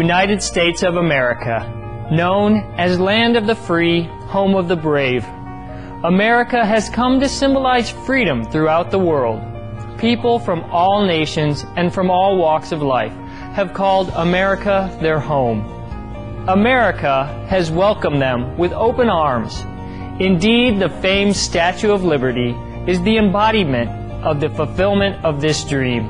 United States of America, known as land of the free, home of the brave. America has come to symbolize freedom throughout the world. People from all nations and from all walks of life have called America their home. America has welcomed them with open arms. Indeed, the famed Statue of Liberty is the embodiment of the fulfillment of this dream.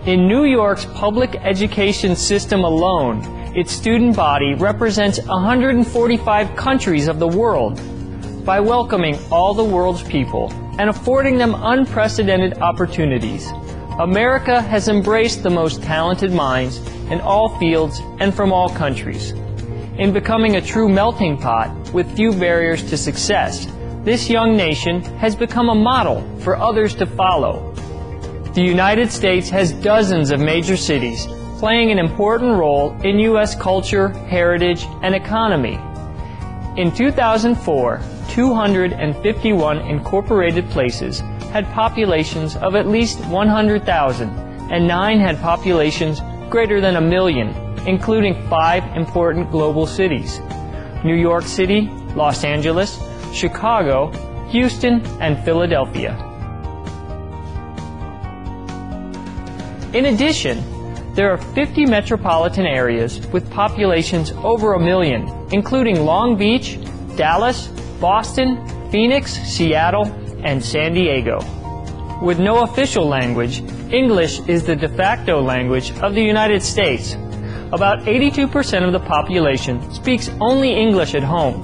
In New York's public education system alone, its student body represents 145 countries of the world. By welcoming all the world's people and affording them unprecedented opportunities, America has embraced the most talented minds in all fields and from all countries. In becoming a true melting pot with few barriers to success, this young nation has become a model for others to follow. The United States has dozens of major cities playing an important role in U.S. culture, heritage, and economy. In 2004, 251 incorporated places had populations of at least 100,000, and 9 had populations greater than 1 million, including 5 important global cities: New York City, Los Angeles, Chicago, Houston, and Philadelphia. In addition, there are 50 metropolitan areas with populations over 1 million, including Long Beach, Dallas, Boston, Phoenix, Seattle, and San Diego. With no official language, English is the de facto language of the United States. About 82% of the population speaks only English at home.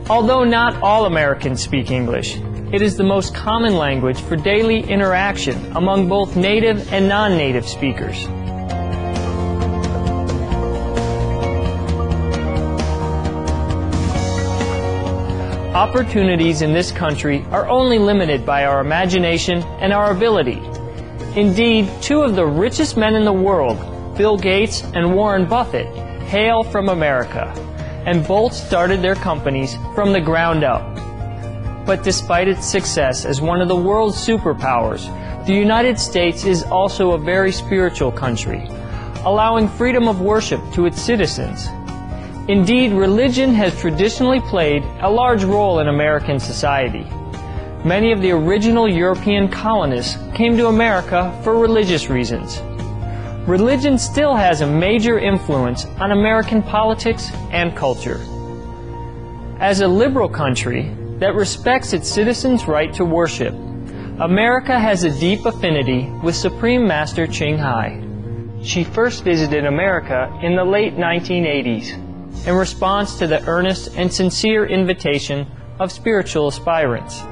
Although not all Americans speak English, it is the most common language for daily interaction among both native and non-native speakers. Opportunities in this country are only limited by our imagination and our ability. Indeed, 2 of the richest men in the world, Bill Gates and Warren Buffett, hail from America, and both started their companies from the ground up. But despite its success as one of the world's superpowers, the United States is also a very spiritual country, allowing freedom of worship to its citizens. Indeed, religion has traditionally played a large role in American society. Many of the original European colonists came to America for religious reasons. Religion still has a major influence on American politics and culture. As a liberal country that respects its citizens' right to worship, America has a deep affinity with Supreme Master Ching Hai. She first visited America in the late 1980s in response to the earnest and sincere invitation of spiritual aspirants.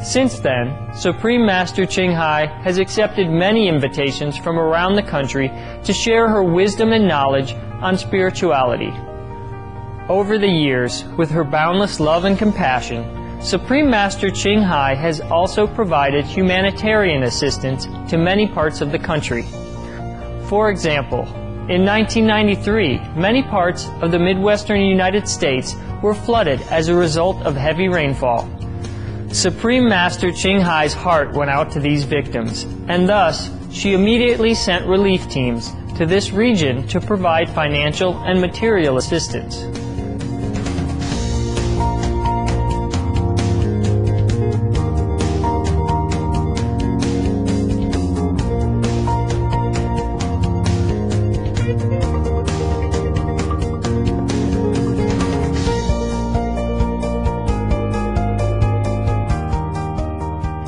Since then, Supreme Master Ching Hai has accepted many invitations from around the country to share her wisdom and knowledge on spirituality. Over the years, with her boundless love and compassion, Supreme Master Ching Hai has also provided humanitarian assistance to many parts of the country. For example, in 1993, many parts of the Midwestern United States were flooded as a result of heavy rainfall. Supreme Master Ching Hai's heart went out to these victims, and thus she immediately sent relief teams to this region to provide financial and material assistance.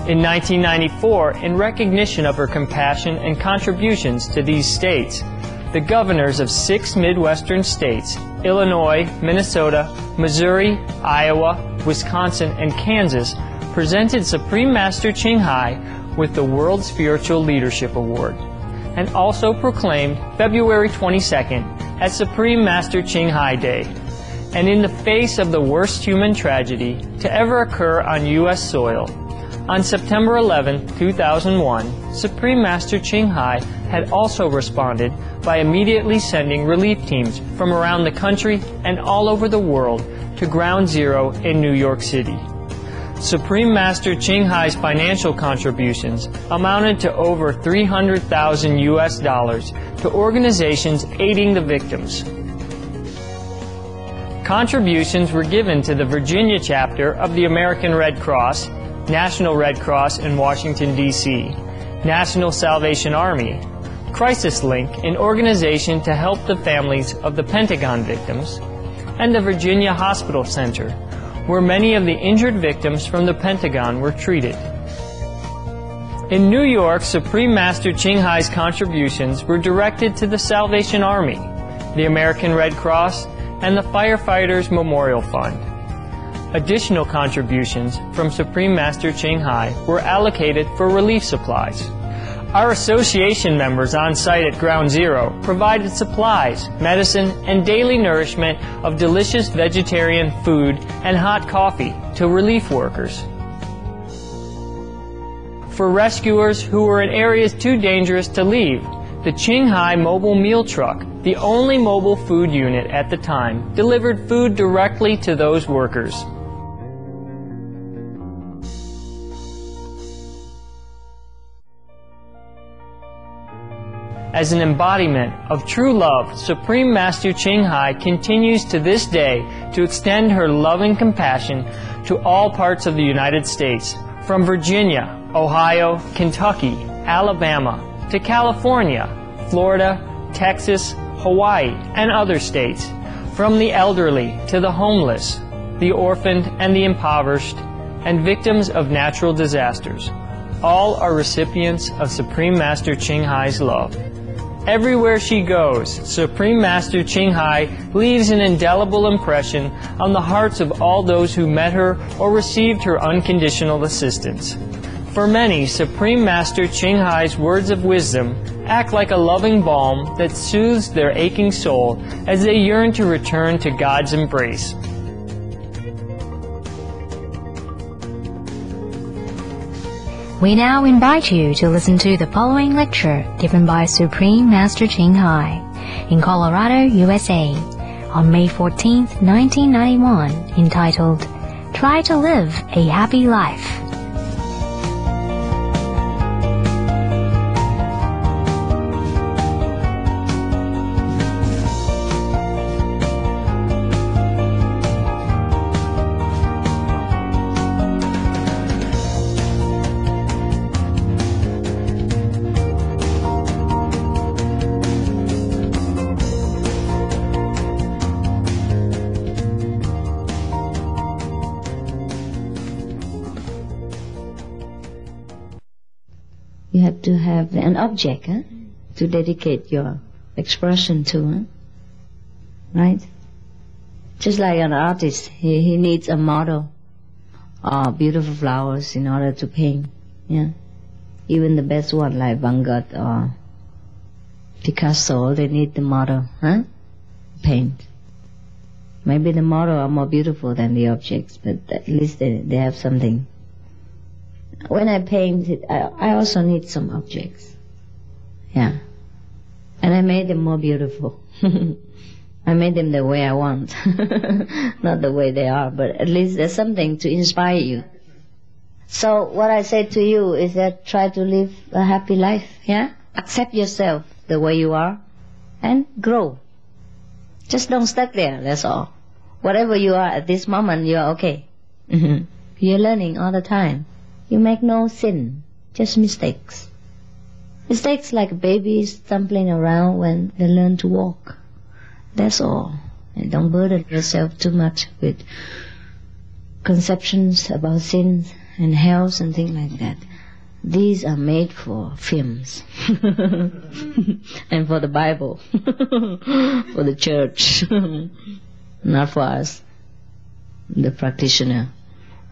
In 1994, in recognition of her compassion and contributions to these states, the governors of 6 Midwestern states, Illinois, Minnesota, Missouri, Iowa, Wisconsin, and Kansas, presented Supreme Master Ching Hai with the World Spiritual Leadership Award, and also proclaimed February 22nd as Supreme Master Ching Hai Day. And in the face of the worst human tragedy to ever occur on U.S. soil, on September 11, 2001, Supreme Master Ching Hai had also responded by immediately sending relief teams from around the country and all over the world to Ground Zero in New York City. Supreme Master Ching Hai's financial contributions amounted to over $300,000 US to organizations aiding the victims. Contributions were given to the Virginia chapter of the American Red Cross, National Red Cross in Washington, D.C., National Salvation Army, Crisis Link, an organization to help the families of the Pentagon victims, and the Virginia Hospital Center, where many of the injured victims from the Pentagon were treated. In New York, Supreme Master Ching Hai's contributions were directed to the Salvation Army, the American Red Cross, and the Firefighters Memorial Fund. Additional contributions from Supreme Master Ching Hai were allocated for relief supplies. Our association members on site at Ground Zero provided supplies, medicine, and daily nourishment of delicious vegetarian food and hot coffee to relief workers. For rescuers who were in areas too dangerous to leave, the Ching Hai Mobile Meal Truck, the only mobile food unit at the time, delivered food directly to those workers. As an embodiment of true love, Supreme Master Ching Hai continues to this day to extend her loving compassion to all parts of the United States, from Virginia, Ohio, Kentucky, Alabama, to California, Florida, Texas, Hawaii, and other states, from the elderly to the homeless, the orphaned and the impoverished, and victims of natural disasters. All are recipients of Supreme Master Ching Hai's love. Everywhere she goes, Supreme Master Ching Hai leaves an indelible impression on the hearts of all those who met her or received her unconditional assistance. For many, Supreme Master Ching Hai's words of wisdom act like a loving balm that soothes their aching soul as they yearn to return to God's embrace. We now invite you to listen to the following lecture given by Supreme Master Ching Hai in Colorado, USA, on May 14, 1991, entitled, Try to Live a Happy Life. You have to have an object to dedicate your expression to, right? Just like an artist, he needs a model or beautiful flowers in order to paint. Yeah, even the best one like Van Gogh or Picasso, they need the model, paint. Maybe the model are more beautiful than the objects, but at least they have something. When I paint it, I also need some objects. Yeah. And I made them more beautiful. I made them the way I want. Not the way they are, but at least there's something to inspire you. So what I say to you is that try to live a happy life, yeah? Accept yourself the way you are and grow. Just don't stuck there, that's all. Whatever you are at this moment, you are okay. You're learning all the time. You make no sin, just mistakes. Mistakes like babies stumbling around when they learn to walk. That's all. And don't burden yourself too much with conceptions about sins and hells and things like that. These are made for films and for the Bible, for the church, not for us, the practitioner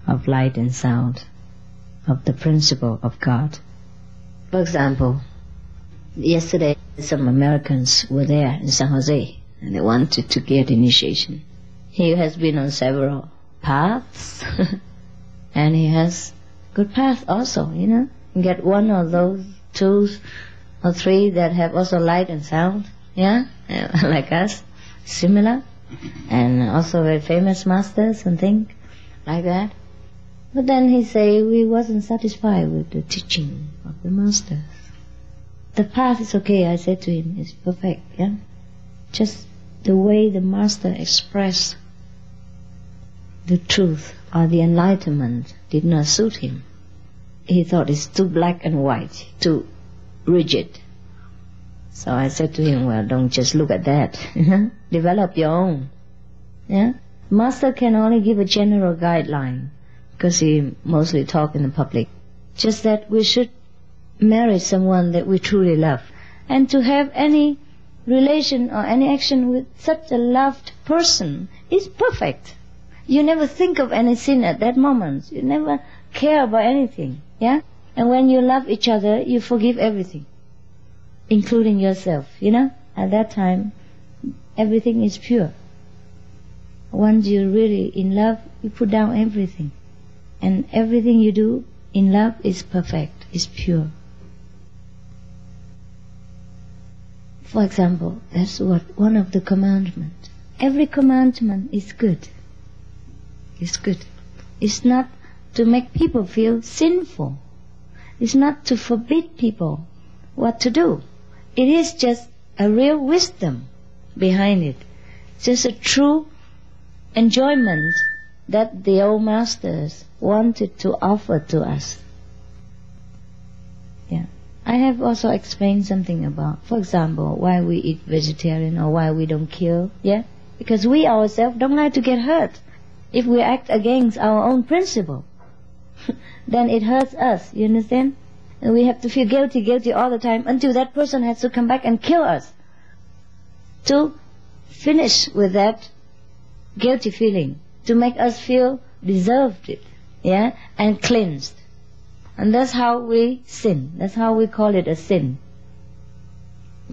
of light and sound, of the principle of God. For example, yesterday some Americans were there in San Jose and they wanted to get initiation. He has been on several paths and he has good path also, you know. Get one of those, 2 or 3 that have also light and sound, yeah, like us, similar, and also very famous masters and things like that. But then he say we wasn't satisfied with the teaching of the masters. The path is okay, I said to him, it's perfect, yeah? Just the way the master expressed the truth or the enlightenment did not suit him. He thought it's too black and white, too rigid. So I said to him, well, don't just look at that. Develop your own. Yeah? Master can only give a general guideline, because he mostly talk in the public. Just that we should marry someone that we truly love. And to have any relation or any action with such a loved person is perfect. You never think of any sin at that moment. You never care about anything. Yeah? And when you love each other, you forgive everything, including yourself. You know? At that time, everything is pure. Once you're really in love, you put down everything. And everything you do in love is perfect, is pure. For example, that's what one of the commandments. Every commandment is good. It's good. It's not to make people feel sinful. It's not to forbid people what to do. It is just a real wisdom behind it. Just a true enjoyment that the old masters wanted to offer to us. Yeah. I have also explained something about, for example, why we eat vegetarian or why we don't kill. Yeah? Because we ourselves don't like to get hurt. If we act against our own principle, then it hurts us, you understand? And we have to feel guilty all the time until that person has to come back and kill us to finish with that guilty feeling, to make us feel deserved it, yeah, and cleansed. And that's how we sin. That's how we call it a sin.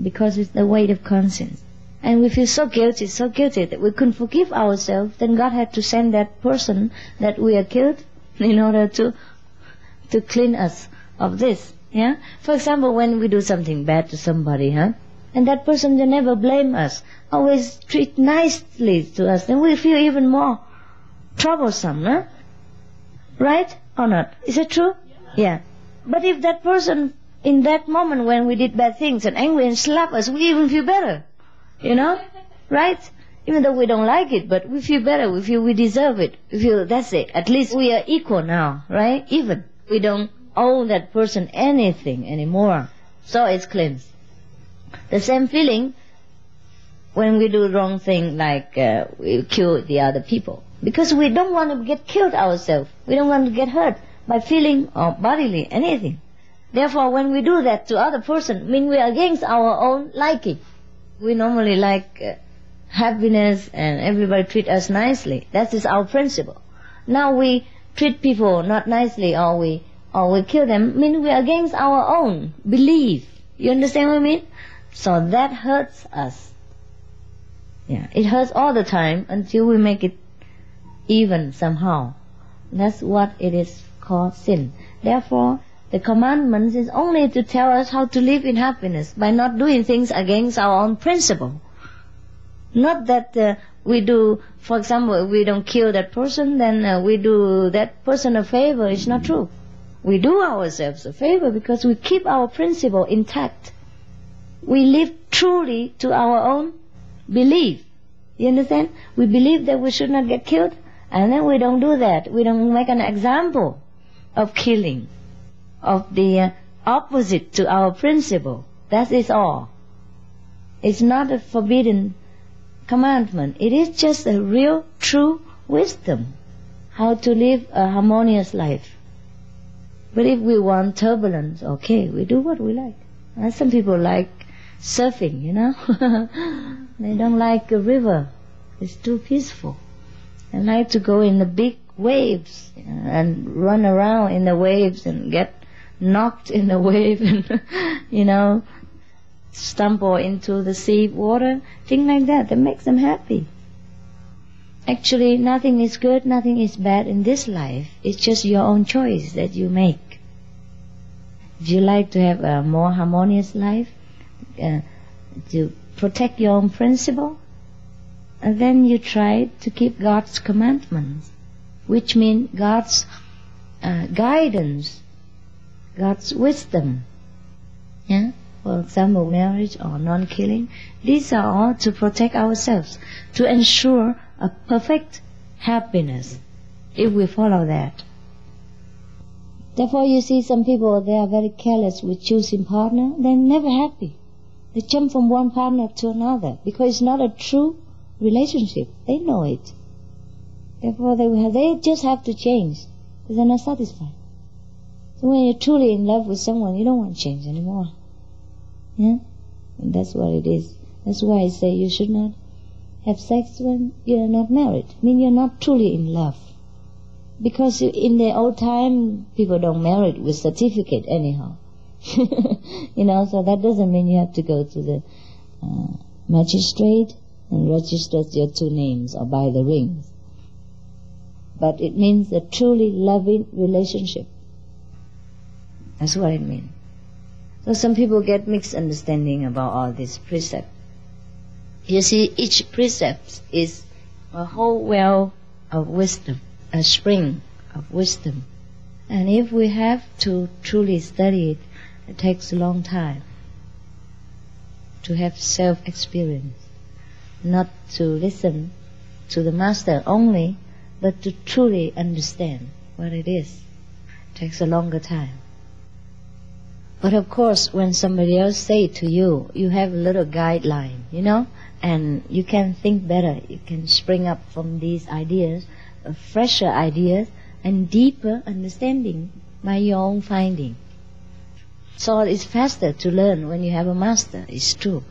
Because it's the weight of conscience. And we feel so guilty that we couldn't forgive ourselves. Then God had to send that person that we are killed in order to clean us of this. Yeah. For example, when we do something bad to somebody, and that person will never blame us, always treat nicely to us, then we feel even more troublesome, right or not? Is it true? Yeah. But if that person, in that moment when we did bad things and angry and slap us, we even feel better. You know? Right? Even though we don't like it, but we feel better. We feel we deserve it. We feel that's it. At least we are equal now, right? Even. We don't owe that person anything anymore. So it's cleansed. The same feeling when we do wrong thing, like we kill the other people. Because we don't want to get killed ourselves. We don't want to get hurt by feeling or bodily anything. Therefore, when we do that to other person, mean we are against our own liking. We normally like happiness and everybody treat us nicely. That is our principle. Now we treat people not nicely or we kill them, mean we are against our own belief. You understand what I mean? So that hurts us. Yeah, it hurts all the time until we make it even somehow. That's what it is called sin. Therefore, the commandments is only to tell us how to live in happiness by not doing things against our own principle. Not that we do, for example, if we don't kill that person, then we do that person a favor. It's not true. We do ourselves a favor because we keep our principle intact. We live truly to our own belief. You understand? We believe that we should not get killed, and then we don't do that. We don't make an example of killing, of the opposite to our principle. That is all. It's not a forbidden commandment. It is just a real, true wisdom, how to live a harmonious life. But if we want turbulence, okay, we do what we like. Some people like surfing, you know. They don't like a river. It's too peaceful. They like to go in the big waves and run around in the waves and get knocked in the wave and, you know, stumble into the sea water, things like that. That makes them happy. Actually, nothing is good, nothing is bad in this life. It's just your own choice that you make. If you like to have a more harmonious life, to protect your own principle, and then you try to keep God's commandments, which means God's guidance, God's wisdom. Yeah? For example, marriage or non-killing. These are all to protect ourselves, to ensure a perfect happiness if we follow that. Therefore, you see some people, they are very careless with choosing partner. They're never happy. They jump from one partner to another because it's not a true relationship. They know it. Therefore, they just have to change because they're not satisfied. So when you're truly in love with someone, you don't want to change anymore. Yeah? And that's what it is. That's why I say you should not have sex when you're not married. I mean, you're not truly in love. Because in the old time, people don't marry with certificate anyhow. So that doesn't mean you have to go to the magistrate and register your two names or buy the rings. But it means a truly loving relationship. That's what it means. So some people get mixed understanding about all these precepts. You see, each precept is a whole well of wisdom, a spring of wisdom. And if we have to truly study it, it takes a long time to have self-experience, not to listen to the master only, but to truly understand what it is. It takes a longer time. But of course, when somebody else say to you, you have a little guideline, and you can think better. You can spring up from these ideas, fresher ideas, and deeper understanding by your own finding. So it's faster to learn when you have a master, it's true.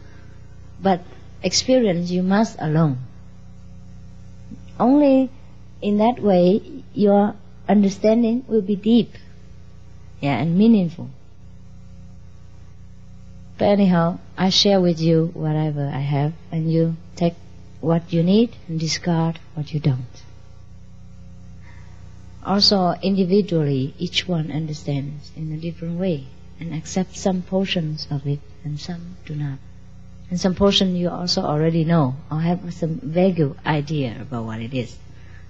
But experience you must alone. Only in that way your understanding will be deep, and meaningful. But anyhow, I share with you whatever I have, and you take what you need and discard what you don't. Also, individually, each one understands in a different way and accepts some portions of it and some do not. And some portion you also already know or have some vague idea about what it is.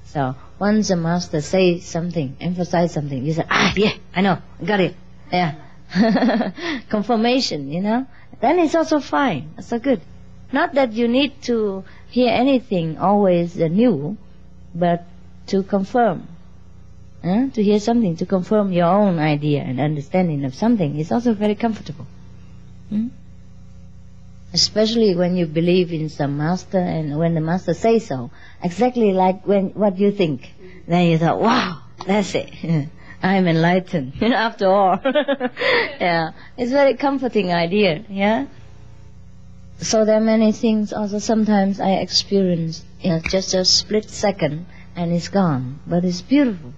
So once the master says something, emphasize something, you say, yeah, I know, I got it. Yeah. Confirmation, then it's also fine, it's so good. Not that you need to hear anything always new, but to confirm, to hear something, to confirm your own idea and understanding of something is also very comfortable. Especially when you believe in some master and when the master says so, exactly like what you think, then you thought, wow, that's it. I'm enlightened, after all. Yeah, it's a very comforting idea, yeah? So there are many things also sometimes I experience, just a split second and it's gone. But it's beautiful.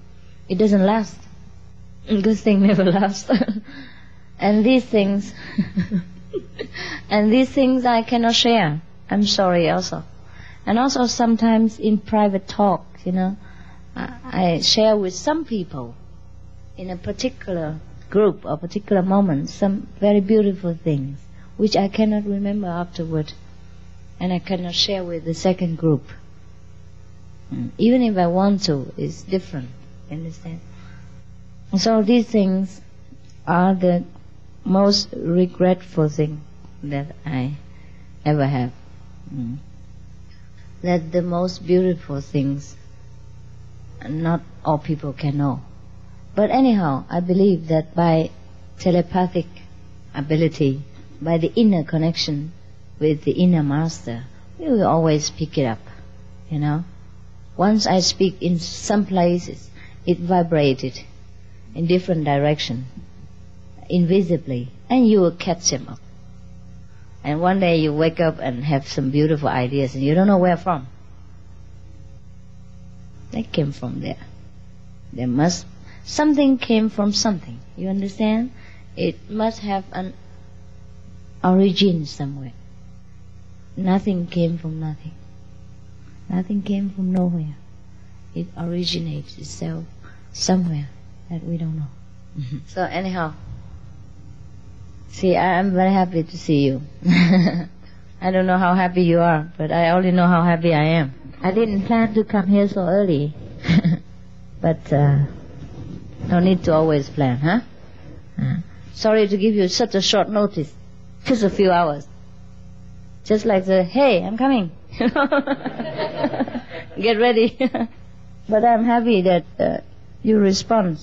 It doesn't last. Good thing never lasts. And these things, I cannot share. I'm sorry also. And also sometimes in private talk, I share with some people in a particular group or particular moment some very beautiful things which I cannot remember afterward and I cannot share with the second group. Even if I want to, it's different, understand? So these things are the most regretful thing that I ever have. That the most beautiful things not all people can know. But anyhow, I believe that by telepathic ability, by the inner connection with the inner master, we will always pick it up, Once I speak in some places, it vibrated in different direction, invisibly, and you will catch them up. And one day you wake up and have some beautiful ideas and you don't know where from. They came from there. Something came from something. You understand? It must have an origin somewhere. Nothing came from nothing. Nothing came from nowhere. It originates itself somewhere that we don't know. So anyhow, see, I'm very happy to see you. I don't know how happy you are, but I only know how happy I am. I didn't plan to come here so early, but No need to always plan, huh? Sorry to give you such a short notice. Just a few hours. Just like the, hey, I'm coming. Get ready. But I'm happy that you respond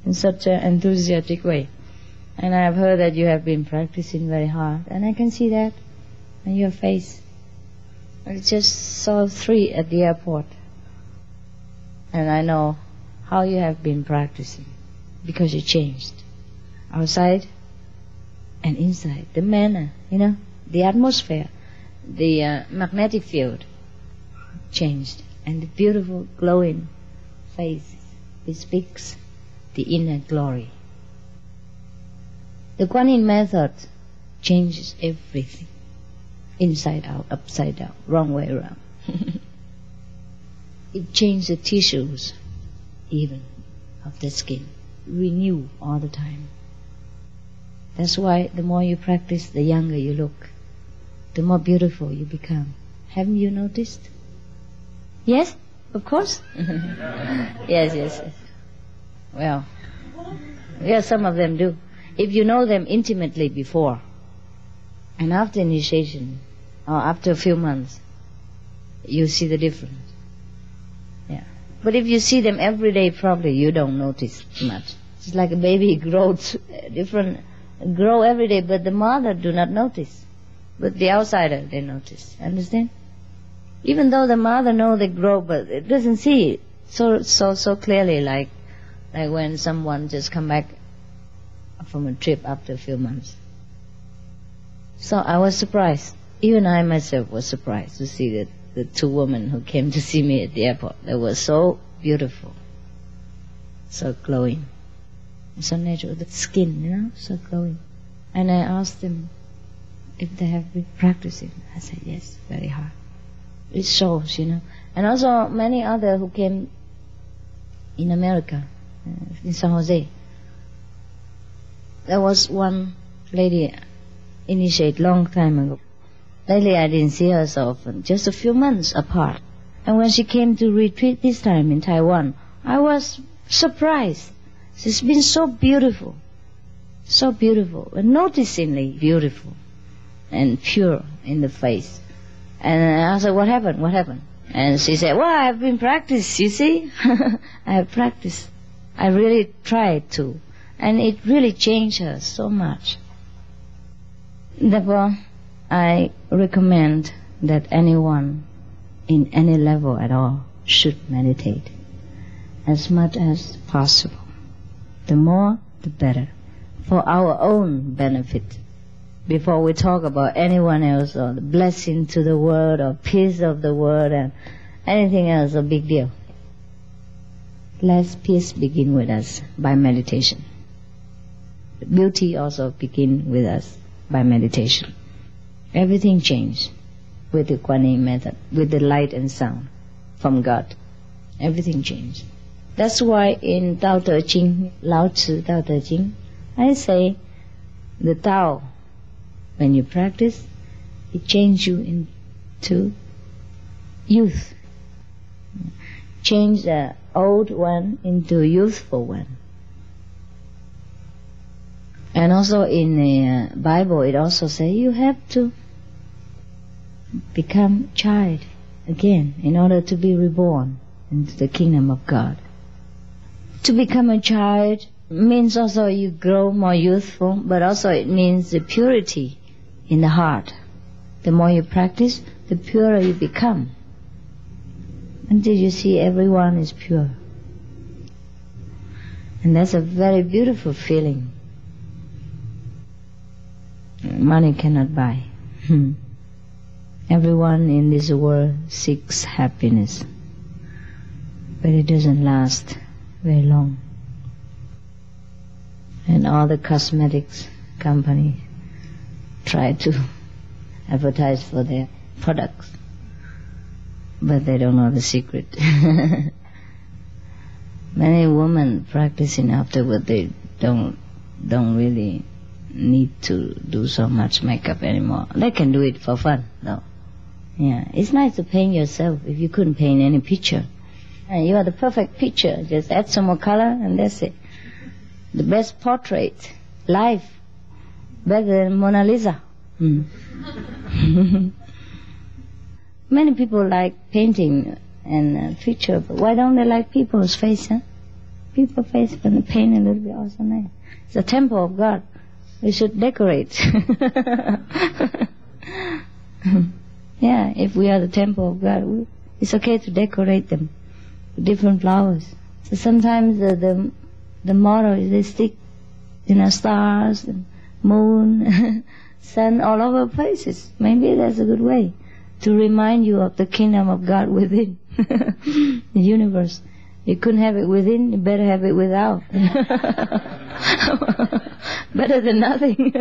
in such an enthusiastic way. And I've heard that you have been practicing very hard. And I can see that on your face. I just saw 3 at the airport. And I know how you have been practicing. Because you changed. Outside and inside. The manner, the atmosphere, the magnetic field changed. And the beautiful glowing face, it speaks the inner glory. The Kuan Yin method changes everything. Inside out, upside down, wrong way around. It changes the tissues, even, of the skin. Renew all the time. That's why the more you practice, the younger you look. The more beautiful you become. Haven't you noticed? Yes? Of course? Yes. Well, yes, some of them do. If you know them intimately before, and after initiation, or after a few months, you see the difference. Yeah. But if you see them every day, probably you don't notice much. It's like a baby grows grow every day, but the mother do not notice. But the outsider, they notice. Understand? Even though the mother know they grow, but it doesn't see it so clearly, like when someone just come back from a trip after a few months. So I was surprised. Even I myself was surprised to see that the 2 women who came to see me at the airport, they were so beautiful, so glowing, so natural. The skin, so glowing. And I asked them if they have been practicing. I said, yes, very hard. It shows, And also many other who came in America, in San Jose. There was one lady initiated long time ago. Lately I didn't see her so often, just a few months apart. And when she came to retreat this time in Taiwan, I was surprised. She's been so beautiful, and noticingly beautiful, and pure in the face. And I said, what happened? And she said, well, I've been practicing, you see. I have practiced. I really tried to. And it really changed her so much. Therefore, I recommend that anyone in any level at all should meditate as much as possible. The more, the better, for our own benefit. Before we talk about anyone else or the blessing to the world or peace of the world and anything else, a big deal. Let peace begin with us by meditation. Beauty also begins with us by meditation. Everything changed with the Kuan Yin method, with the light and sound from God. Everything changed. That's why in Tao Te Ching, Lao Tzu Tao Te Ching, I say the Tao, when you practice, it changes you into youth. Change the old one into a youthful one. And also in the Bible, it also says you have to become child again in order to be reborn into the kingdom of God. To become a child means also you grow more youthful, but also it means the purity in the heart. The more you practice, the purer you become, until you see everyone is pure. And that's a very beautiful feeling. Money cannot buy. Everyone in this world seeks happiness, but it doesn't last very long. And all the cosmetics companies try to advertise for their products, but they don't know the secret. Many women practicing afterward, they don't really need to do so much makeup anymore. They can do it for fun, though. Yeah, it's nice to paint yourself if you couldn't paint any picture. And you are the perfect picture. Just add some more color and that's it. The best portrait, life, better than Mona Lisa. Many people like painting and picture, but why don't they like people's face, huh? People's face, when they paint a little bit also nice. It's a temple of God. We should decorate. Yeah, if we are the temple of God, it's okay to decorate them with different flowers. So sometimes the motto is they stick, stars, and moon, sun all over places. Maybe that's a good way to remind you of the kingdom of God within the universe. You couldn't have it within, you better have it without. Better than nothing.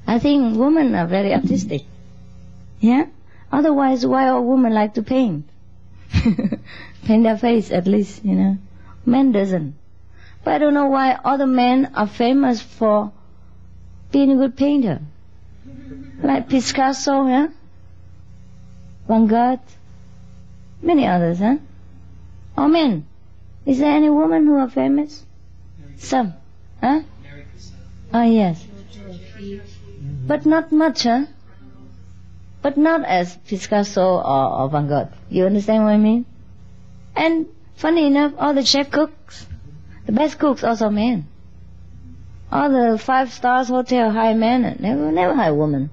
I think women are very artistic. Yeah? Otherwise, why all women like to paint? Paint their face, at least, Men doesn't. But I don't know why other men are famous for being a good painter. Like Picasso, yeah? Van Gogh, many others, huh? All men. Is there any women who are famous? Some, huh? Oh, yes. But not much, huh? But not as Picasso or Van Gogh. You understand what I mean? And funny enough, all the chef cooks, the best cooks also men. All the 5-star hotel hire men, never hire women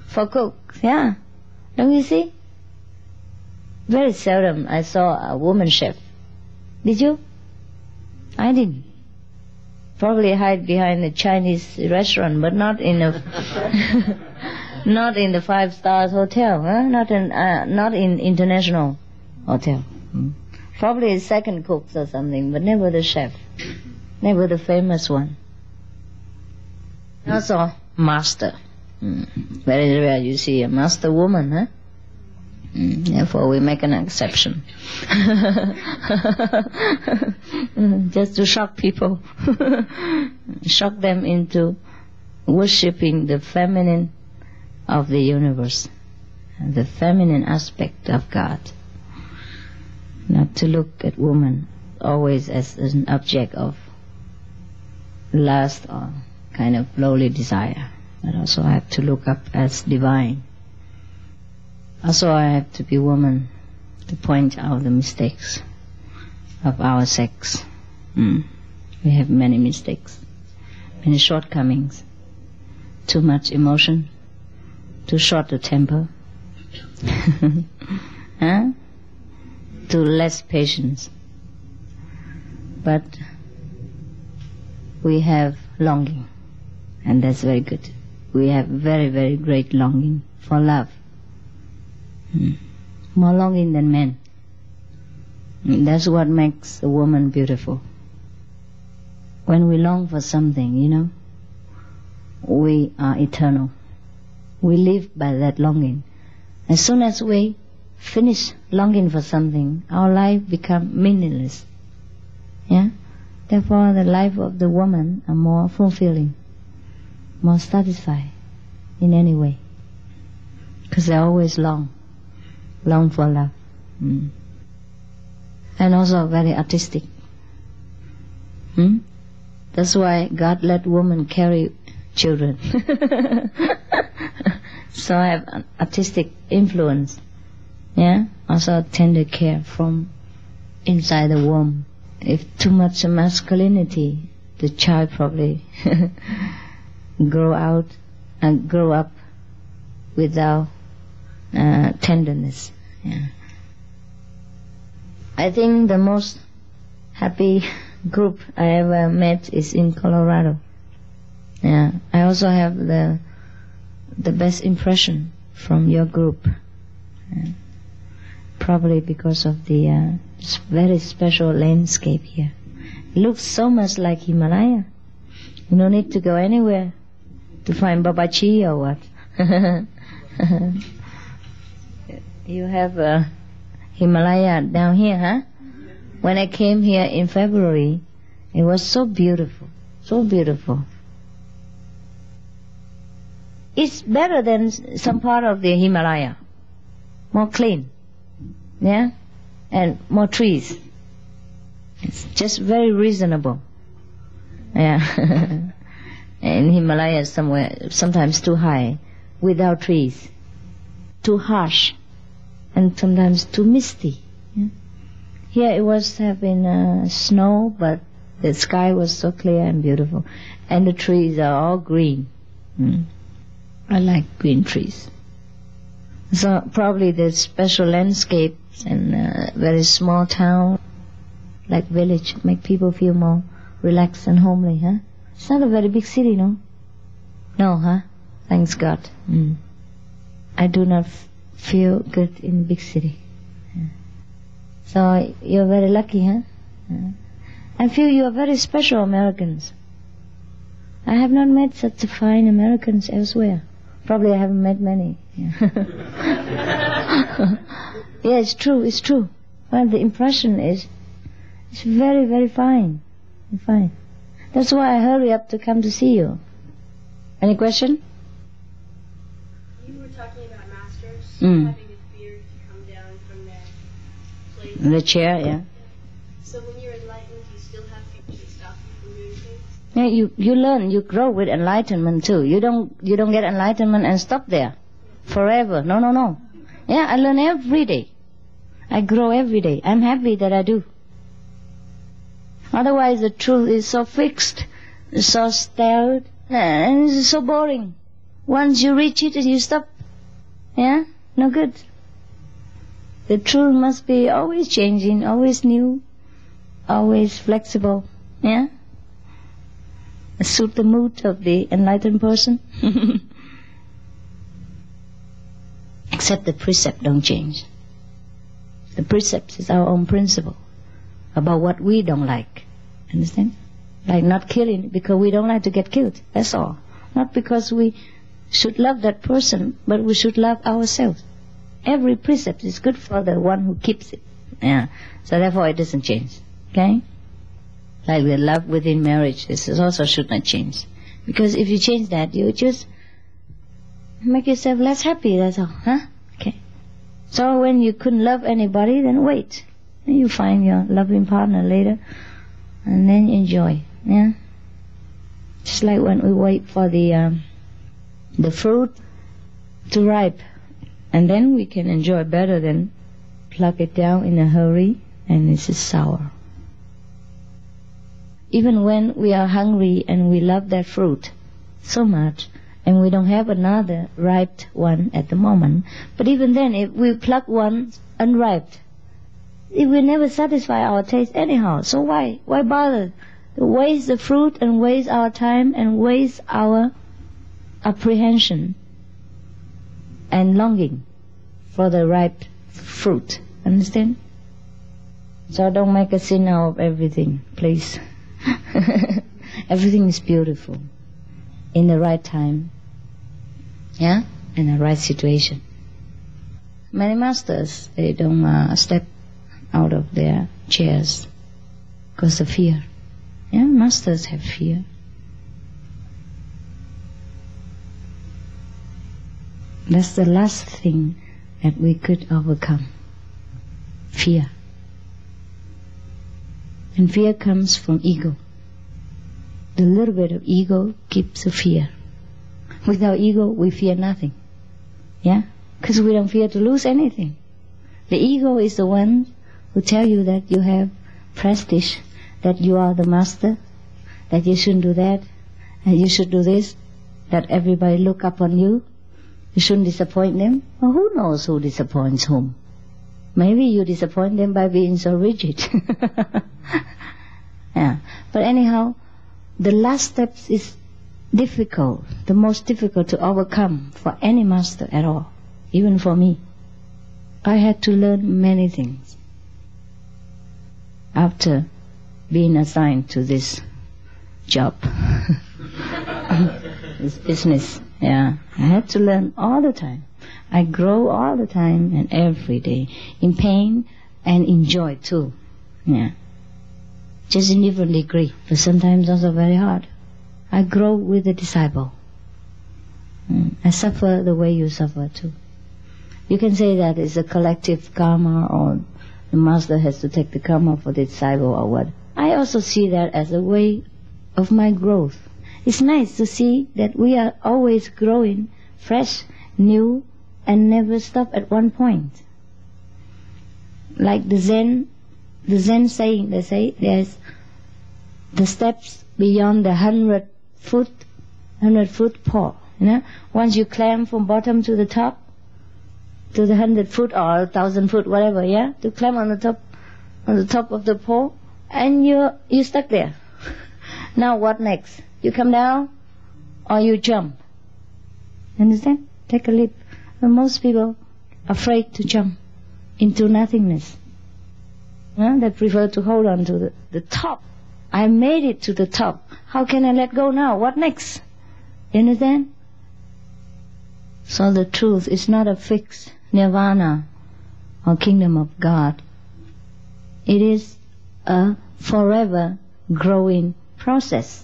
for cooks, yeah. Don't you see? Very seldom I saw a woman chef. Did you? I didn't. Probably hide behind a Chinese restaurant, but not in a not in the 5-star hotel, huh? Not in international hotel. Probably second cooks or something, but never the chef, never the famous one. Also, master. Very rare you see a master woman, huh? Therefore, we make an exception. Just to shock people. Shock them into worshipping the feminine of the universe, the feminine aspect of God. Not to look at woman always as an object of lust or kind of lowly desire, but also I have to look up as divine. Also, I have to be woman to point out the mistakes of our sex. We have many mistakes, many shortcomings. Too much emotion, too short a temper, huh? Too less patience. But we have longing, and that's very good. We have very, very great longing for love. More longing than men. That's what makes a woman beautiful. When we long for something, we are eternal. We live by that longing. As soon as we finish longing for something, our life becomes meaningless. Yeah? Therefore, the life of the woman are more fulfilling, more satisfied in any way. Because they always long for love. And also very artistic. That's why God let women carry children. So I have an artistic influence. Yeah? Also tender care from inside the womb. If too much masculinity, the child probably grow up without tenderness. Yeah. I think the most happy group I ever met is in Colorado. Yeah. I also have the best impression from your group. Yeah. Probably because of the very special landscape here. It looks so much like Himalaya. You don't need to go anywhere to find Babaji or what. You have Himalaya down here, huh? When I came here in February, it was so beautiful, so beautiful. It's better than some part of the Himalaya. more clean, yeah, and more trees. It's just very reasonable, yeah. In Himalayas somewhere, sometimes too high, without trees, too harsh, and sometimes too misty. Yeah? Here it was having snow, but the sky was so clear and beautiful, and the trees are all green. I like green trees. So probably the special landscapes and very small town, like village, make people feel more relaxed and homely, huh? It's not a very big city, no? No, huh? Thanks God. I do not feel good in big city. So you're very lucky, huh? I feel you are very special Americans. I have not met such fine Americans elsewhere. Probably I haven't met many. Yeah, yeah, it's true, it's true. Well, the impression is, it's very, very fine. Fine. That's why I hurry up to come to see you. Any question? You were talking about masters having a fear to come down from their place. The chair, yeah. So when you're enlightened, you still have fear to stop you from doing things? Yeah, you learn, you grow with enlightenment too. You don't get enlightenment and stop there forever. No. Yeah, I learn every day. I grow every day. I'm happy that I do. Otherwise the truth is so fixed, so stale, and it's so boring. Once you reach it, you stop. Yeah? No good. The truth must be always changing, always new, always flexible. Yeah? Suit the mood of the enlightened person. Except the precept don't change. The precept is our own principle about what we don't like. Understand? Like not killing because we don't like to get killed. That's all. Not because we should love that person, but we should love ourselves. Every precept is good for the one who keeps it. Yeah. So therefore it doesn't change. Okay? Like the love within marriage, this also should not change. Because if you change that, you just make yourself less happy, that's all. Huh? Okay. So when you couldn't love anybody, then wait. Then you find your loving partner later, and then enjoy. Yeah? Just like when we wait for the fruit to ripe, and then we can enjoy better than pluck it down in a hurry and it's sour. Even when we are hungry and we love that fruit so much, and we don't have another ripe one at the moment, but even then, if we pluck one unripe, it will never satisfy our taste anyhow. So why bother? Waste the fruit and waste our time and waste our apprehension and longing for the ripe fruit. Understand? So don't make a sin out of everything, please. Everything is beautiful in the right time, yeah, in the right situation. Many masters, they don't step out of their chairs because of fear. Yeah, masters have fear. That's the last thing that we could overcome. Fear. And fear comes from ego. The little bit of ego keeps the fear. Without ego, we fear nothing. Yeah? Because we don't fear to lose anything. The ego is the one who tell you that you have prestige, that you are the master, that you shouldn't do that, and you should do this, that everybody look up on you. You shouldn't disappoint them. Well, who knows who disappoints whom? Maybe you disappoint them by being so rigid. Yeah. But anyhow, the last step is difficult, the most difficult to overcome for any master at all, even for me. I had to learn many things after being assigned to this job, this business. Yeah, I had to learn all the time. I grow all the time and every day, in pain and in joy too. Yeah, just in different degree, but sometimes also very hard. I grow with the disciple. I suffer the way you suffer too. You can say that it's a collective karma, or the master has to take the karma for the disciple, or what. I also see that as a way of my growth. It's nice to see that we are always growing, fresh, new, and never stop at one point. Like the Zen saying, they say there's the steps beyond the 100-foot pole. Once you climb from bottom to the top, to the 100-foot or 1,000-foot, whatever, to climb on the top of the pole, and you're stuck there. Now what next? You come down or you jump. Understand? Take a leap. But most people are afraid to jump into nothingness. They prefer to hold on to the top. I made it to the top. How can I let go now? What next? You understand? So the truth is not a fixed nirvana or kingdom of God. It is a forever growing process.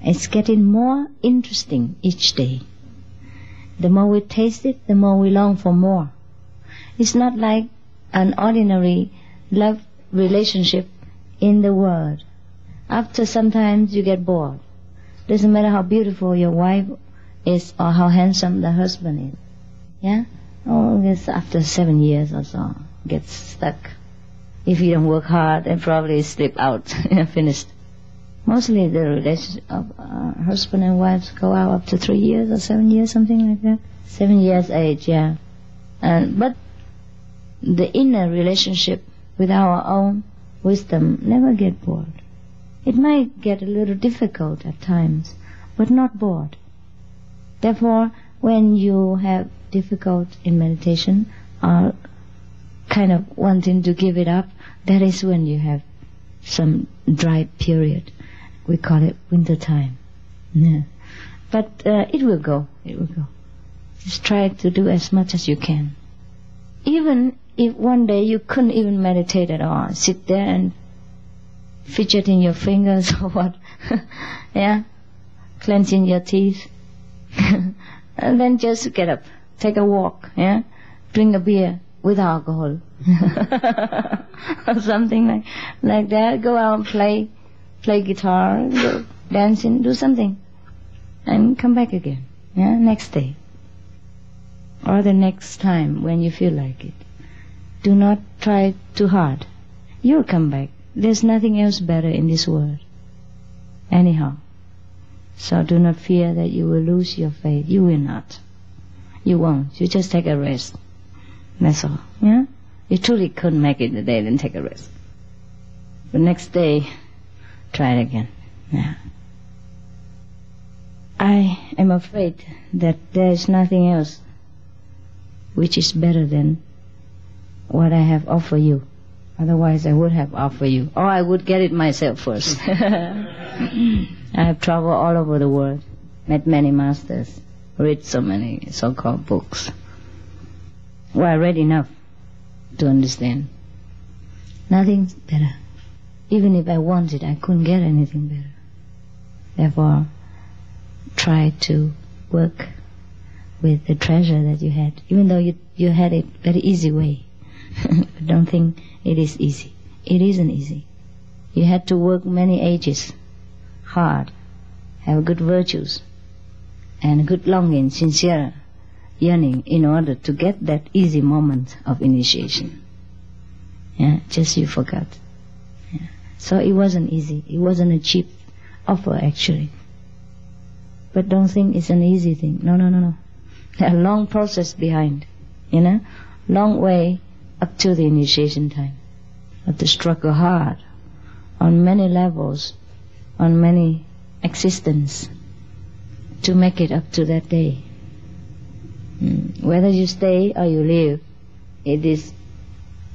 It's getting more interesting each day. The more we taste it, the more we long for more. It's not like an ordinary love relationship in the world. After sometimes you get bored. Doesn't matter how beautiful your wife is or how handsome the husband is. Oh, it's after 7 years or so, gets stuck. If you don't work hard, then probably slip out. Finished. Mostly the relationship of husband and wife go out up to 3 years or 7 years, something like that. 7 years age, but the inner relationship with our own wisdom never get bored. It might get a little difficult at times, but not bored. Therefore, when you have difficult in meditation or kind of wanting to give it up, that is when you have some dry period. We call it winter time. But it will go. It will go. Just try to do as much as you can. Even if one day you couldn't even meditate at all, sit there and fidgeting your fingers or what, clenching your teeth, and then just get up, take a walk, drink a beer with alcohol, or something like that. Go out and play guitar, go dancing, do something, and come back again, next day, or the next time when you feel like it. Do not try too hard. You'll come back. There's nothing else better in this world. Anyhow. So do not fear that you will lose your faith. You will not. You won't. You just take a rest. That's all. You truly couldn't make it today, then take a rest. The next day, try it again. I am afraid that there is nothing else which is better than what I have offered you. Otherwise I would have offered you. Or I would get it myself first. I have traveled all over the world, met many masters, read so many so-called books. Well, I read enough to understand. Nothing's better. Even if I wanted, I couldn't get anything better. Therefore, try to work with the treasure that you had, even though you had it very easy way. Don't think it is easy. It isn't easy. You had to work many ages, hard, have good virtues, and good longing, sincere yearning in order to get that easy moment of initiation. Just you forgot. So it wasn't easy. It wasn't a cheap offer, actually. But don't think it's an easy thing. No. There's a long process behind, long way up to the initiation time. You have to struggle hard on many levels, on many existence to make it up to that day. Whether you stay or you leave, it is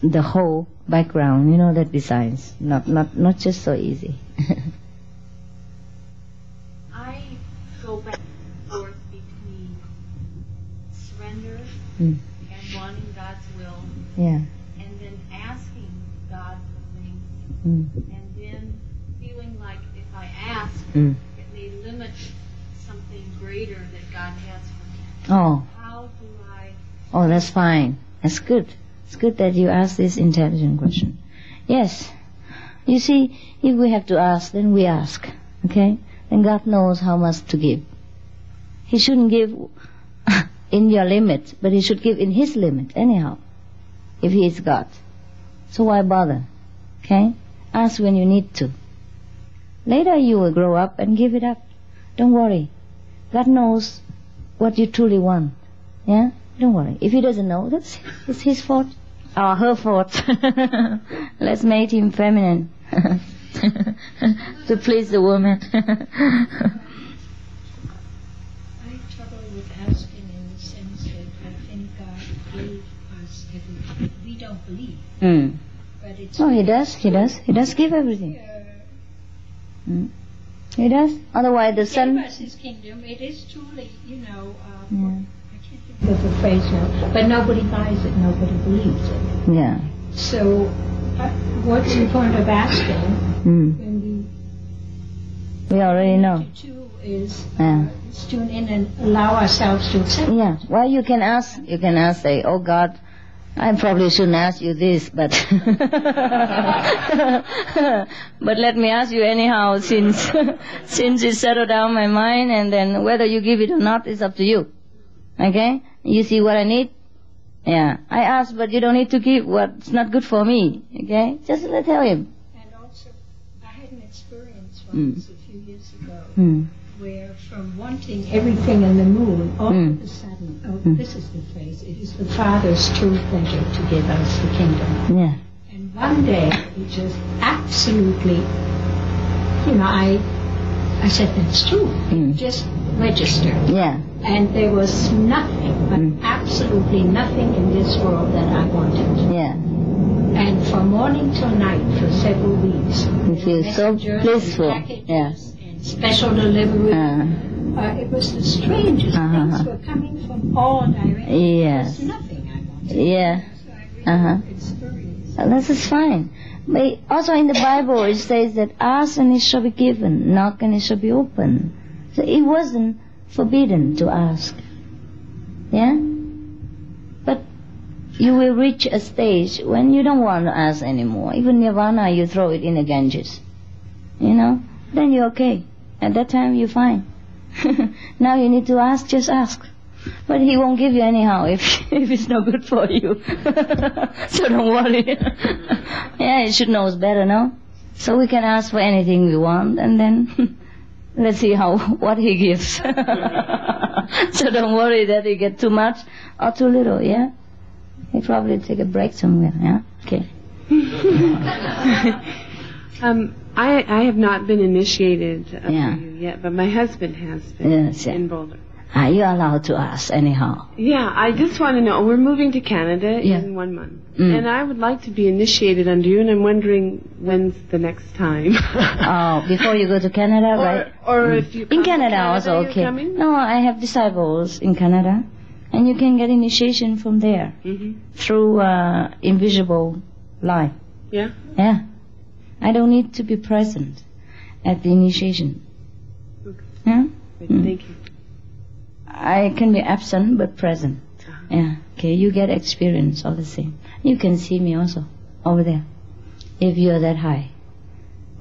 the whole background, that decides. Not just so easy. I go back and forth between surrender and wanting God's will, and then asking God for things, and then feeling like if I ask, it may limit something greater that God has for me. Oh. How do I Oh, that's fine. That's good. It's good that you ask this intelligent question. Yes. You see, if we have to ask, then we ask. Okay? Then God knows how much to give. He shouldn't give in your limit, but He should give in His limit anyhow, if He is God. So why bother? Okay? Ask when you need to. Later you will grow up and give it up. Don't worry. God knows what you truly want. Yeah? Don't worry. If He doesn't know, it's His fault. Or her fault. Let's make Him feminine. To please the woman. I have trouble with asking in the sense that I think God gave us everything. We don't believe. But it's Oh, He does. He does. He does give everything. He does. Otherwise the He sun... gave us His kingdom. It is truly, I can't think of the phrase now, but nobody buys it, nobody believes it. Yeah. So, what's the point of asking when we already know. to do is Yeah. tune in and allow ourselves to accept. Yeah. Well, you can ask, say, oh God, I probably shouldn't ask you this, but but let me ask you anyhow, since it settled down my mind, and then whether you give it or not is up to you. Okay? You see what I need? Yeah. I ask, but you don't need to give what's not good for me. Okay? Just tell Him. And also, I had an experience once a few years ago where from wanting everything in the moon, all of a sudden, this is the phrase, it is the Father's true pleasure to give us the kingdom. Yeah. And one day, it just absolutely, I said, that's true. Just registered. Yeah. And there was nothing, but absolutely nothing in this world that I wanted. Yeah. And from morning till night for several weeks. You feel so blissful. Yeah. And special delivery. It was the strangest things were coming from all directions. Yes. There was nothing I wanted. Yeah. So I really experienced. This is fine. But also in the Bible it says that ask and it shall be given, knock and it shall be open. So it wasn't forbidden to ask. Yeah? But you will reach a stage when you don't want to ask anymore. Even nirvana, you throw it in the Ganges. Then you're okay. At that time you're fine. Now you need to ask, just ask. But He won't give you anyhow if it's not good for you. So don't worry. Yeah, He should know better, no? So we can ask for anything we want, and then let's see what He gives. So don't worry that you get too much or too little, yeah? He probably take a break somewhere, yeah? Okay. I have not been initiated yet, but my husband has been in Boulder. Are you allowed to ask anyhow? Yeah, I just want to know. We're moving to Canada in 1 month. And I would like to be initiated under you, and I'm wondering when's the next time. Oh, before you go to Canada, right? Or if you come in Canada, to Canada also, you're okay. coming? No, I have disciples in Canada, and you can get initiation from there through invisible line. Yeah? Yeah. I don't need to be present at the initiation. Okay. Yeah? Thank you. I can be absent but present. Yeah. Okay, you get experience all the same. You can see me also over there if you're that high.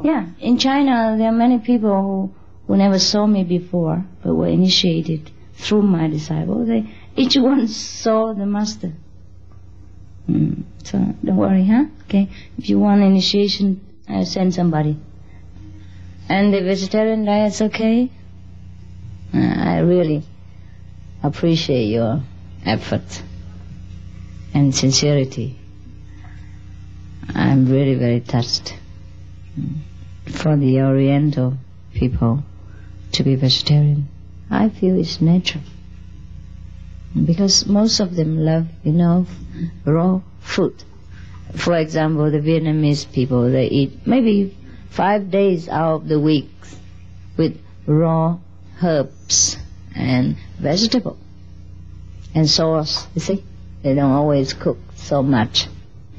Yeah. In China, there are many people who never saw me before but were initiated through my disciples. Each one saw the master. So don't worry, huh? Okay. If you want initiation, I'll send somebody. And the vegetarian diet's okay. I really appreciate your effort and sincerity. I'm very, very touched for the Oriental people to be vegetarian. I feel it's natural because most of them love, raw food. For example, the Vietnamese people, they eat maybe 5 days out of the week with raw herbs and vegetable and sauce. You see, they don't always cook so much,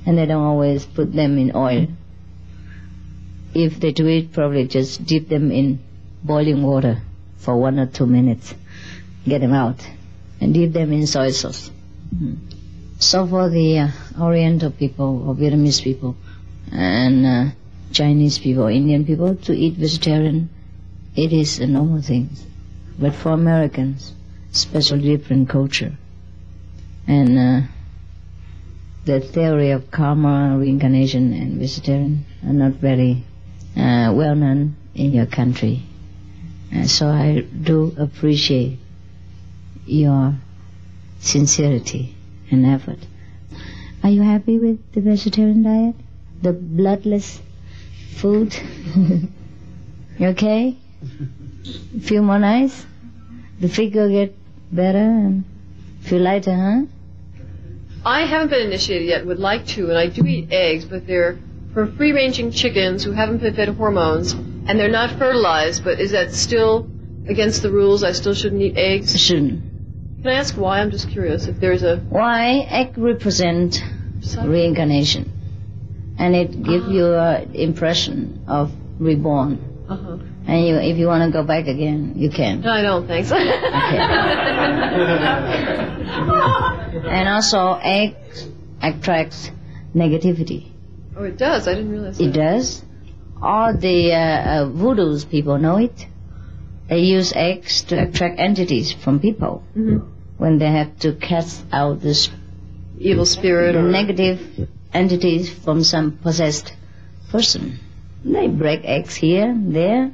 and they don't always put them in oil. If they do it, probably just dip them in boiling water for 1 or 2 minutes, get them out, and dip them in soy sauce. So for the Oriental people or Vietnamese people and Chinese people, Indian people, to eat vegetarian, it is a normal thing. But for Americans, especially different culture, and the theory of karma, reincarnation, and vegetarian are not very well known in your country. So I do appreciate your sincerity and effort. Are you happy with the vegetarian diet? The bloodless food? You okay? Feel more nice? The figure get better and feel lighter, huh? I haven't been initiated yet, would like to, and I do eat eggs, but they're for free-ranging chickens who haven't been fed hormones, and they're not fertilized, but is that still against the rules? I still shouldn't eat eggs? Shouldn't. Can I ask why? I'm just curious if there's a... Why? Egg represent reincarnation, and it gives you an impression of reborn. And if you want to go back again, you can. No, I don't, thanks. Okay. And also, egg attracts negativity. Oh, it does? I didn't realize that. It does. All the voodoos people know it. They use eggs to attract entities from people when they have to cast out this evil spirit or negative entities from some possessed person. They break eggs here and there,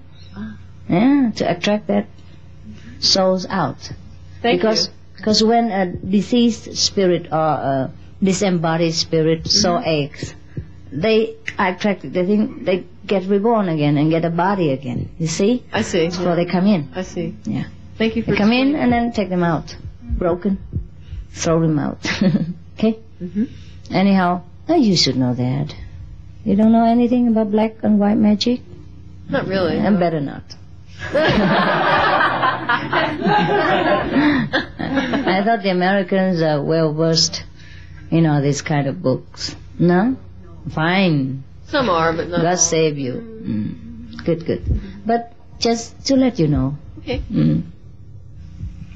to attract that souls out. Because when a deceased spirit or a disembodied spirit saw eggs, they attract. They think they get reborn again and get a body again. You see? I see. Before they come in. I see. Yeah. Thank you for They come in and then take them out, broken, throw them out. Okay. Anyhow, you should know that. You don't know anything about black and white magic? Not really. And better not. I thought the Americans are well versed in all these kind of books. No? Fine. Some are, but not God all. save you. Good, good. But just to let you know. Okay. And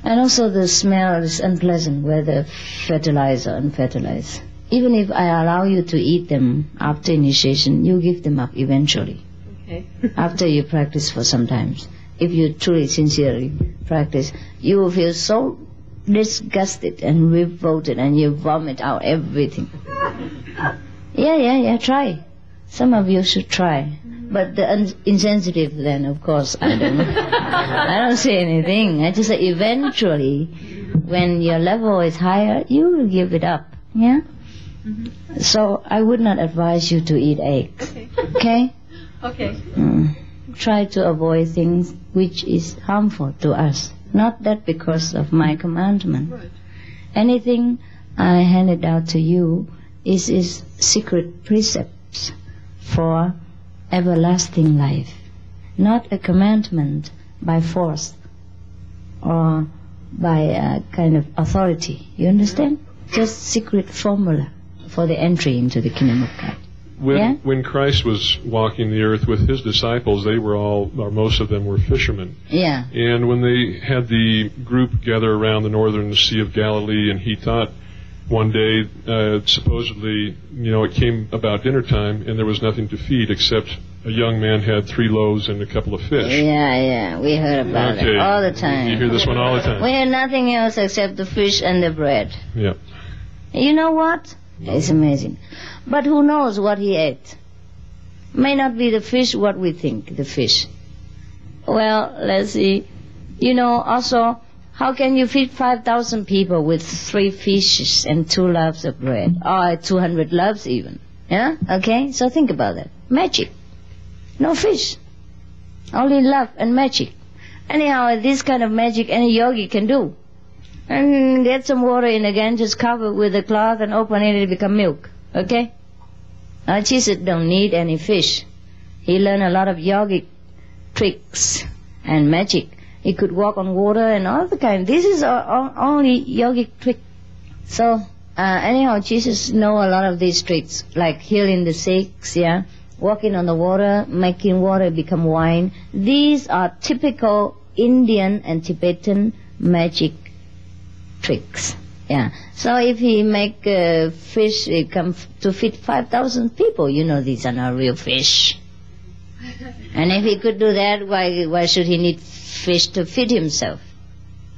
also the smell is unpleasant, whether fertilized or unfertilized. Even if I allow you to eat them after initiation, you give them up eventually. Okay. After you practice for some time. If you truly, sincerely practice, you will feel so disgusted and revolted and you vomit out everything. Yeah, try. Some of you should try. But the insensitive then, of course, I don't say anything. I just say eventually, when your level is higher, you will give it up. Yeah? So I would not advise you to eat eggs. Okay? Okay. Try to avoid things which is harmful to us. Not that because of my commandment. Right. Anything I handed out to you is secret precepts for everlasting life. Not a commandment by force or by a kind of authority. You understand? Just secret formula for the entry into the kingdom of God. When Christ was walking the earth with his disciples, they were all, or most of them were fishermen. Yeah. And when they had the group gather around the northern Sea of Galilee, and he thought one day, supposedly, it came about dinner time, and there was nothing to feed except a young man had 3 loaves and a couple of fish. Yeah, we heard about it all the time. You hear this one all the time. We had nothing else except the fish and the bread. Yeah. You know what? It's amazing. But who knows what he ate? May not be the fish what we think, the fish. Well, let's see. Also, how can you feed 5,000 people with 3 fishes and 2 loaves of bread? Or 200 loaves even. Yeah? Okay? So think about that. Magic. No fish. Only love and magic. Anyhow, this kind of magic any yogi can do. And get some water in again, just cover it with a cloth and open it, it'll become milk. Okay? Now Jesus don't need any fish. He learned a lot of yogic tricks and magic. He could walk on water and all the kind. This is only yogic trick. So, anyhow, Jesus know a lot of these tricks, like healing the sick, yeah? Walking on the water, making water become wine. These are typical Indian and Tibetan magic tricks. Yeah. So if he make fish come to feed 5,000 people, you know these are not real fish. And if he could do that, why should he need fish to feed himself?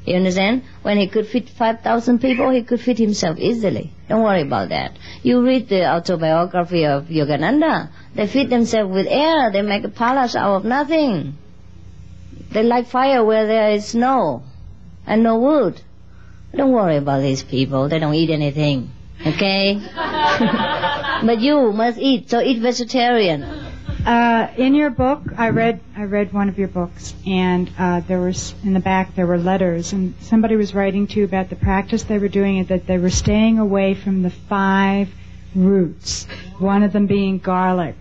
You understand? When he could feed 5,000 people, he could feed himself easily. Don't worry about that. You read the autobiography of Yogananda. They feed themselves with air. They make a palace out of nothing. They light fire where there is snow and no wood. Don't worry about these people. They don't eat anything. Okay? But you must eat, so eat vegetarian. In your book, I read one of your books, and there was in the back there were letters, and somebody was writing to you about the practice they were doing, and that they were staying away from the 5 roots. One of them being garlic.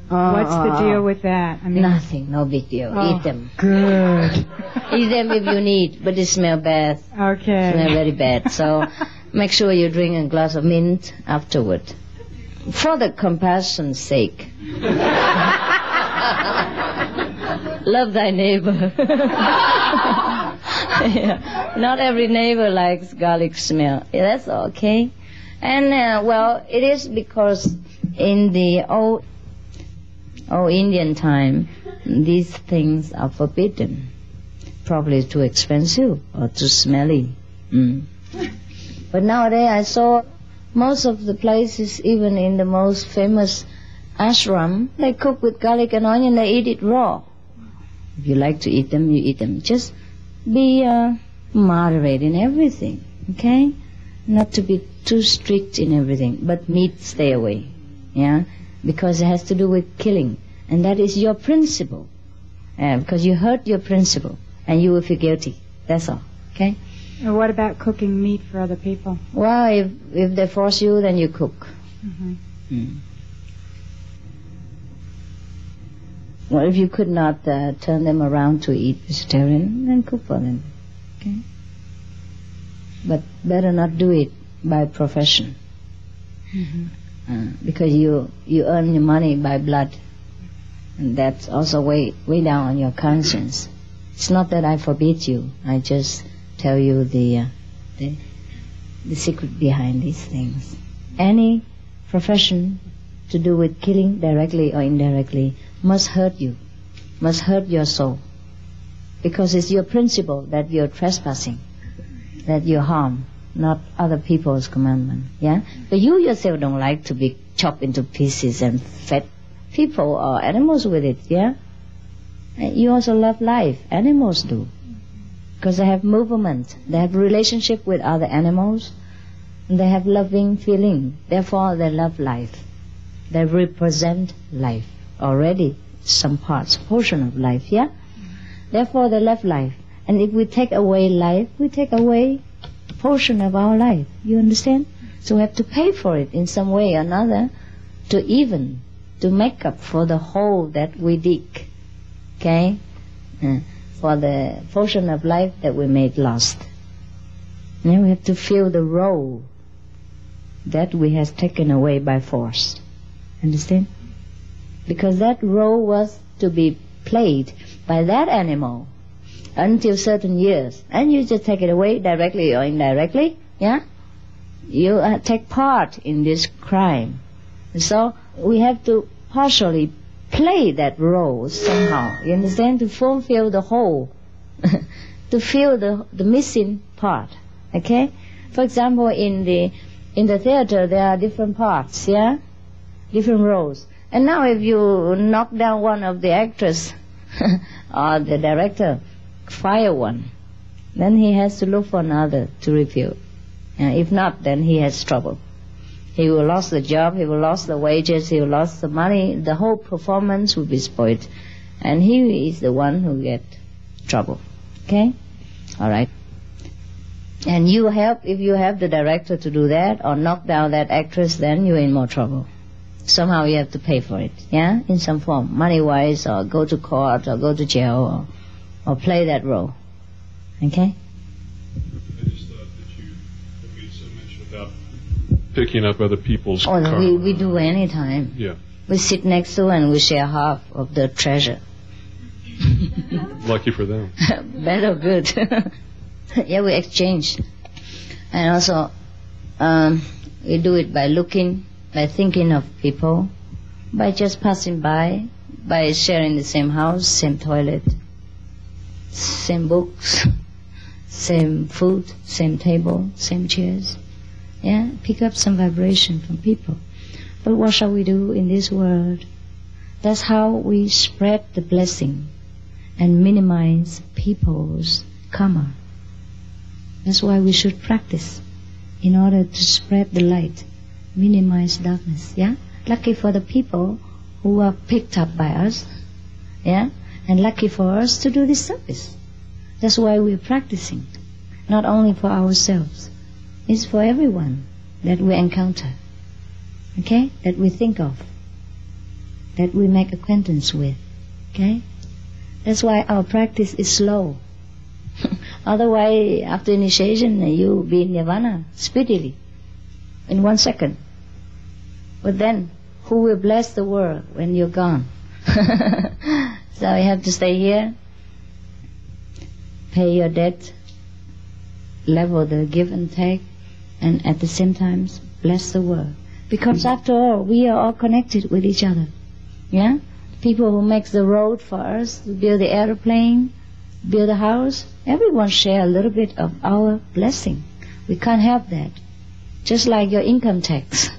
What's the deal with that? I mean, nothing, no big deal. Eat them. Good. Eat them if you need, but they smell bad. Okay. Smell very bad. So make sure you drink a glass of mint afterward. For the compassion's sake. Love thy neighbor. Yeah. Not every neighbor likes garlic smell. Yeah, that's okay. And, well, it is because in the old Indian time, these things are forbidden. Probably too expensive or too smelly. But nowadays I saw most of the places, even in the most famous ashram, they cook with garlic and onion, they eat it raw. If you like to eat them, you eat them. Just be moderate in everything, okay? Not to be too strict in everything, but meat, stay away, yeah? Because it has to do with killing, and that is your principle. Because you hurt your principle, and you will feel guilty. That's all, okay? And what about cooking meat for other people? Well, if they force you, then you cook. Well, if you could not turn them around to eat vegetarian, then cook for them, okay? But better not do it by profession. Because you earn your money by blood, and that's also way down on your conscience. It's not that I forbid you. I just tell you the secret behind these things. Any profession to do with killing, directly or indirectly, must hurt you, must hurt your soul, because it's your principle that you're trespassing, that you harm, not other people's commandment. Yeah, but you yourself don't like to be chopped into pieces and fed people or animals with it. Yeah, you also love life. Animals do, because they have movement, they have relationship with other animals, and they have loving feeling. Therefore, they love life. They represent life already, some parts, portion of life. Yeah. Therefore, they love life. And if we take away life, we take away a portion of our life. You understand? So we have to pay for it in some way or another to make up for the hole that we dig. Okay? For the portion of life that we made lost. Now we have to fill the role that we have taken away by force. Understand? Because that role was to be played by that animal until certain years, and you just take it away directly or indirectly. Yeah, you take part in this crime. So we have to partially play that role somehow. You understand? To fulfill the whole, to fill the missing part. Okay. For example, in the theater there are different parts. Yeah, different roles. And now if you knock down one of the actors or the director, fire one, then he has to look for another to refill. If not, then he has trouble. He will lose the job, he will lose the wages, he will lose the money, the whole performance will be spoiled. And he is the one who get trouble. Okay? All right. And you help, if you have the director to do that or knock down that actress, then you're in more trouble. Somehow you have to pay for it, yeah, in some form, money-wise, or go to court, or go to jail, or play that role. Okay? I just thought that you made so much about picking up other people's karma. We do any time. Yeah. We sit next to and we share half of the treasure. Lucky for them. Bad or good. Yeah, we exchange. And also, we do it by looking, by thinking of people, by just passing by sharing the same house, same toilet, same books, same food, same table, same chairs. Yeah, pick up some vibration from people. But what shall we do in this world? That's how we spread the blessing and minimize people's karma. That's why we should practice in order to spread the light, minimize darkness. Yeah, lucky for the people who are picked up by us. Yeah, and lucky for us to do this service. That's why we're practicing, not only for ourselves. It's for everyone that we encounter. Okay, that we think of, that we make acquaintance with. Okay, that's why our practice is slow. Otherwise, after initiation, you'll be in nirvana speedily, in 1 second. But then, who will bless the world when you're gone? So you have to stay here, pay your debt, level the give and take, and at the same time bless the world. Because after all, we are all connected with each other. Yeah? People who make the road for us, build the airplane, build a house, everyone share a little bit of our blessing. We can't help that. Just like your income tax.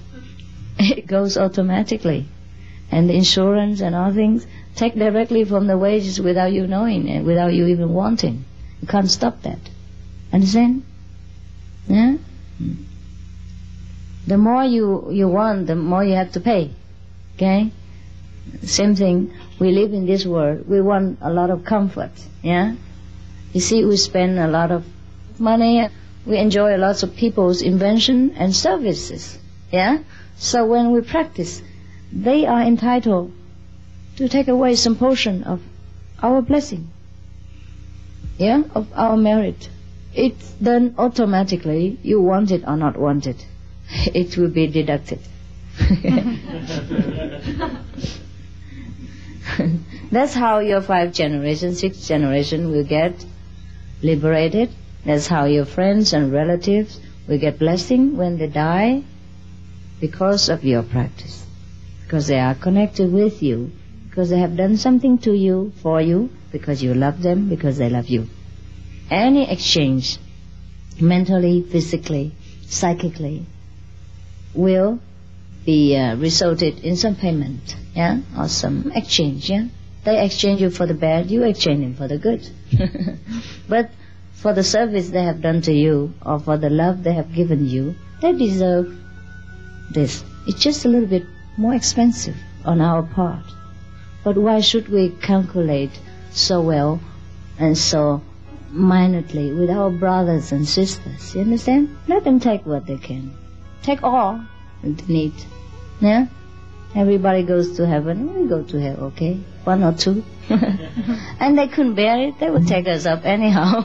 It goes automatically. And the insurance and all things take directly from the wages without you knowing and without you even wanting. You can't stop that. Understand? Yeah? The more you want, the more you have to pay. Okay? Same thing, we live in this world, we want a lot of comfort. Yeah? You see, we spend a lot of money, we enjoy lots of people's invention and services. Yeah? So when we practice, they are entitled to take away some portion of our blessing. Yeah? Of our merit. It's done automatically, you want it or not want it. It will be deducted. That's how your 5 generations, 6 generations will get liberated. That's how your friends and relatives will get blessing when they die because of your practice. Because they are connected with you, because they have done something to you, for you, because you love them, because they love you. Any exchange, mentally, physically, psychically, will be resulted in some payment, yeah, or some exchange, yeah. They exchange you for the bad, you exchange them for the good. But for the service they have done to you, or for the love they have given you, they deserve this. It's just a little bit more expensive on our part. But why should we calculate so well and so minutely with our brothers and sisters? You understand? Let them take what they can. Take all they need. Yeah? Everybody goes to heaven, we go to hell, okay? 1 or 2. And they couldn't bear it, they would take us up anyhow.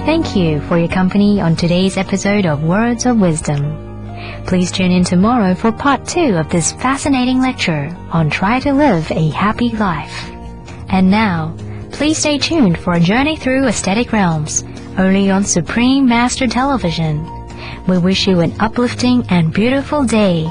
Thank you for your company on today's episode of Words of Wisdom. Please tune in tomorrow for part 2 of this fascinating lecture on Try to Live a Happy Life. And now, please stay tuned for a journey through aesthetic realms, only on Supreme Master Television. We wish you an uplifting and beautiful day.